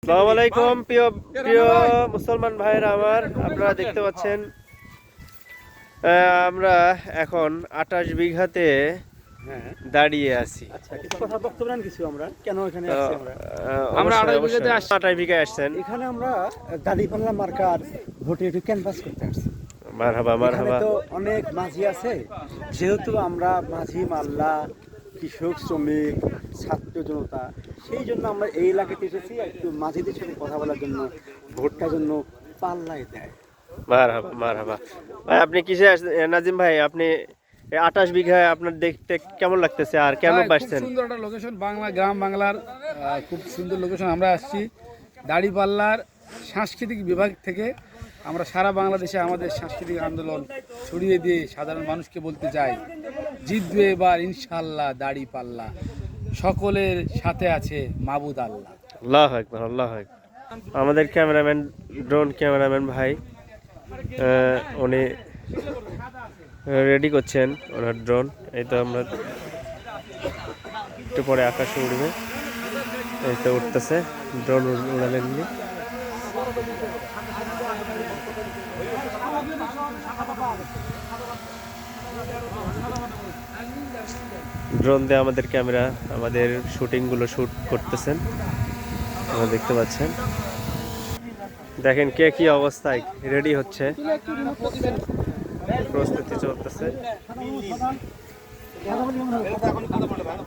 আসসালামু আলাইকুম প্রিয় প্রিয় মুসলমান ভাইরা আমার, আপনারা দেখতে পাচ্ছেন আমরা এখন 28 বিঘাতে দাঁড়িয়ে আছি। আচ্ছা, কিছু কথা বক্তব্য নেন কিছু আমরা কেন এখানে তো, আসছি আমরা। আমরা 28 বিঘাতে 28 বিঘায় আসছেন। এখানে আমরা দাড়িপাল্লা মার্কার ভোটে একটু ক্যানভাস করতে আসছি। মারহাবা এখানে মারহাবা। তো অনেক মাঝি আছে, যেহেতু আমরা মাঝি মাল্লা কৃষক শ্রমিক ছাত্র জনতা, সেই জন্য আমরা এই এলাকাতে এসেছি একটু মাঝিদের সাথে কথা বলার জন্য, ভোটটা জন্য পাল্লায় দেয়। মারহাবা মারহাবা। ভাই আপনি কিসে আসছেন? নাজিম ভাই আপনি 28 বিঘায় আপনার দেখতে কেমন লাগতেছে আর কেন আসছেন? খুব সুন্দর একটা লোকেশন, বাংলা গ্রাম বাংলার খুব সুন্দর লোকেশন। আমরা আসছি দাড়িপাল্লার সাংস্কৃতিক বিভাগ থেকে। আমরা সারা বাংলাদেশে আমাদের সাংস্কৃতিক আন্দোলন ছড়িয়ে দিয়ে সাধারণ মানুষকে বলতে চাই, জিতবে এবার ইনশাল্লাহ দাড়িপাল্লা, সকলের সাথে আছে মাবুদ আল্লাহ। আল্লাহু আকবার আল্লাহু আকবার। আমাদের ক্যামেরাম্যান, ড্রোন ক্যামেরাম্যান ভাই উনি রেডি করছেন ওনার ড্রোন। এই তো আমরা একটু পরে আকাশে উঠবে, এই তো উঠতেছে ড্রোন উড়ালেন। ড্রোন দিয়ে আমাদের ক্যামেরা আমাদের শুটিংগুলো শ্যুট করতেছেন, আপনারা দেখতে পাচ্ছেন। দেখেন কে কি অবস্থায় রেডি হচ্ছে, প্রস্তুতি চলতেছে।